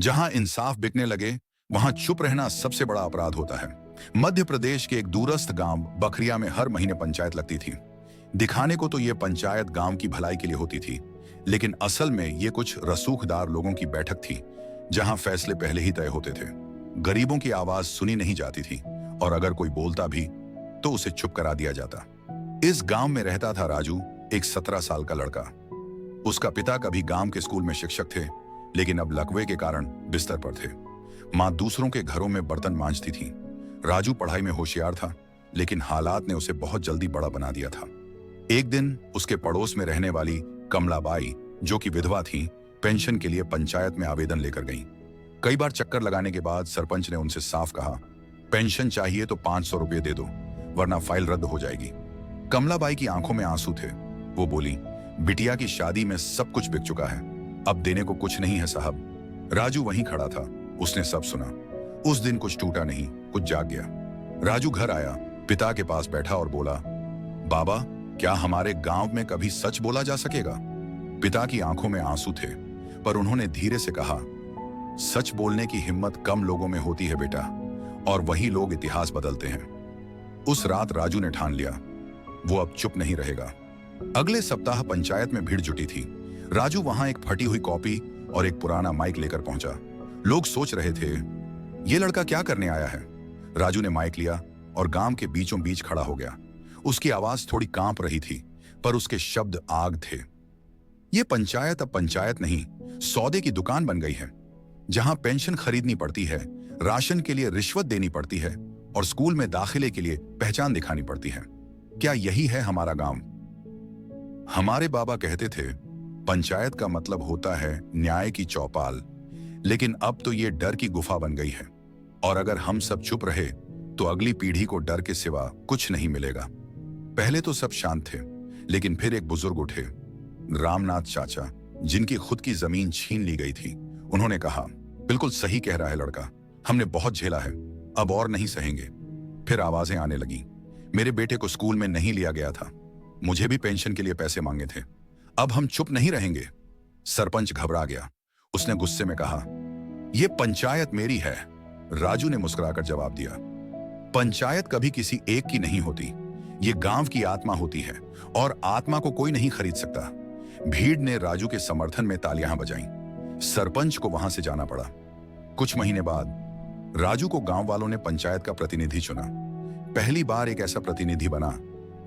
जहां इंसाफ बिकने लगे, वहां चुप रहना सबसे बड़ा अपराध होता है। मध्य प्रदेश के एक दूरस्थ गांव बखरिया में हर महीने पंचायत लगती थी। दिखाने को तो ये पंचायत गांव की भलाई के लिए होती थी, लेकिन असल में ये कुछ रसूखदार लोगों की बैठक थी, जहां फैसले पहले ही तय होते थे। गरीबों की आवाज सुनी नहीं जाती थी, और अगर कोई बोलता भी तो उसे चुप करा दिया जाता। इस गांव में रहता था राजू, एक 17 साल का लड़का। उसका पिता कभी गांव के स्कूल में शिक्षक थे, लेकिन अब लकवे के कारण बिस्तर पर थे। माँ दूसरों के घरों में बर्तन मांजती थी। राजू पढ़ाई में होशियार था, लेकिन हालात ने उसे बहुत जल्दी बड़ा बना दिया था। एक दिन उसके पड़ोस में रहने वाली कमलाबाई, जो कि विधवा थी, पेंशन के लिए पंचायत में आवेदन लेकर गईं। कई बार चक्कर लगाने के बाद सरपंच ने उनसे साफ कहा, पेंशन चाहिए तो 500 रुपये दे दो, वरना फाइल रद्द हो जाएगी। कमलाबाई की आंखों में आंसू थे। वो बोली, बिटिया की शादी में सब कुछ बिक चुका है, अब देने को कुछ नहीं है साहब। राजू वहीं खड़ा था, उसने सब सुना। उस दिन कुछ टूटा नहीं, कुछ जाग गया। राजू घर आया, पिता के पास बैठा और बोला, बाबा, क्या हमारे गांव में कभी सच बोला जा सकेगा? पिता की आंखों में आंसू थे, पर उन्होंने धीरे से कहा, सच बोलने की हिम्मत कम लोगों में होती है बेटा, और वही लोग इतिहास बदलते हैं। उस रात राजू ने ठान लिया, वो अब चुप नहीं रहेगा। अगले सप्ताह पंचायत में भीड़ जुटी थी। राजू वहां एक फटी हुई कॉपी और एक पुराना माइक लेकर पहुंचा। लोग सोच रहे थे, ये लड़का क्या करने आया है? राजू ने माइक लिया और गांव के बीचों बीच खड़ा हो गया। उसकी आवाज थोड़ी कांप रही थी, पर उसके शब्द आग थे। ये पंचायत अब पंचायत नहीं, सौदे की दुकान बन गई है, जहां पेंशन खरीदनी पड़ती है, राशन के लिए रिश्वत देनी पड़ती है, और स्कूल में दाखिले के लिए पहचान दिखानी पड़ती है। क्या यही है हमारा गांव? हमारे बाबा कहते थे, पंचायत का मतलब होता है न्याय की चौपाल, लेकिन अब तो ये डर की गुफा बन गई है, और अगर हम सब चुप रहे तो अगली पीढ़ी को डर के सिवा कुछ नहीं मिलेगा। पहले तो सब शांत थे, लेकिन फिर एक बुजुर्ग उठे, रामनाथ चाचा, जिनकी खुद की जमीन छीन ली गई थी। उन्होंने कहा, बिल्कुल सही कह रहा है लड़का, हमने बहुत झेला है, अब और नहीं सहेंगे। फिर आवाजें आने लगी, मेरे बेटे को स्कूल में नहीं लिया गया था, मुझे भी पेंशन के लिए पैसे मांगे थे, अब हम चुप नहीं रहेंगे। सरपंच घबरा गया, उसने गुस्से में कहा, यह पंचायत मेरी है। राजू ने मुस्कुराकर जवाब दिया, पंचायत कभी किसी एक की नहीं होती, ये गांव की आत्मा होती है, और आत्मा को कोई नहीं खरीद सकता। भीड़ ने राजू के समर्थन में तालियां बजाईं। सरपंच को वहां से जाना पड़ा। कुछ महीने बाद राजू को गांव वालों ने पंचायत का प्रतिनिधि चुना। पहली बार एक ऐसा प्रतिनिधि बना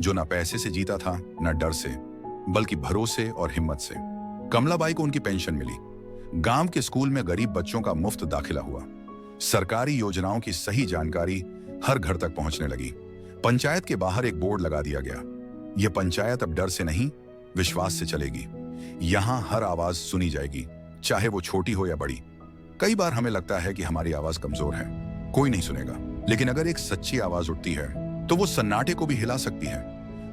जो न पैसे से जीता था, न डर से, बल्कि भरोसे और हिम्मत से। कमलाबाई को उनकी पेंशन मिली। गांव के स्कूल में गरीब बच्चों का मुफ्त दाखिला हुआ। सरकारी योजनाओं की सही जानकारी हर घर तक पहुंचने लगी। पंचायत के बाहर एक बोर्ड लगा दिया गया, यह पंचायत अब डर से नहीं, विश्वास से चलेगी। यहां हर आवाज सुनी जाएगी, चाहे वो छोटी हो या बड़ी। कई बार हमें लगता है कि हमारी आवाज कमजोर है, कोई नहीं सुनेगा, लेकिन अगर एक सच्ची आवाज उठती है तो वो सन्नाटे को भी हिला सकती है।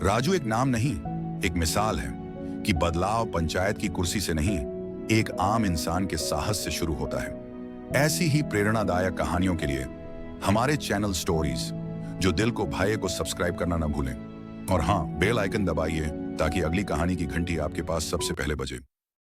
राजू एक नाम नहीं, एक मिसाल है कि बदलाव पंचायत की कुर्सी से नहीं, एक आम इंसान के साहस से शुरू होता है। ऐसी ही प्रेरणादायक कहानियों के लिए हमारे चैनल स्टोरीज जो दिल को भाए को सब्सक्राइब करना ना भूलें, और हाँ, बेल आइकन दबाइए ताकि अगली कहानी की घंटी आपके पास सबसे पहले बजे।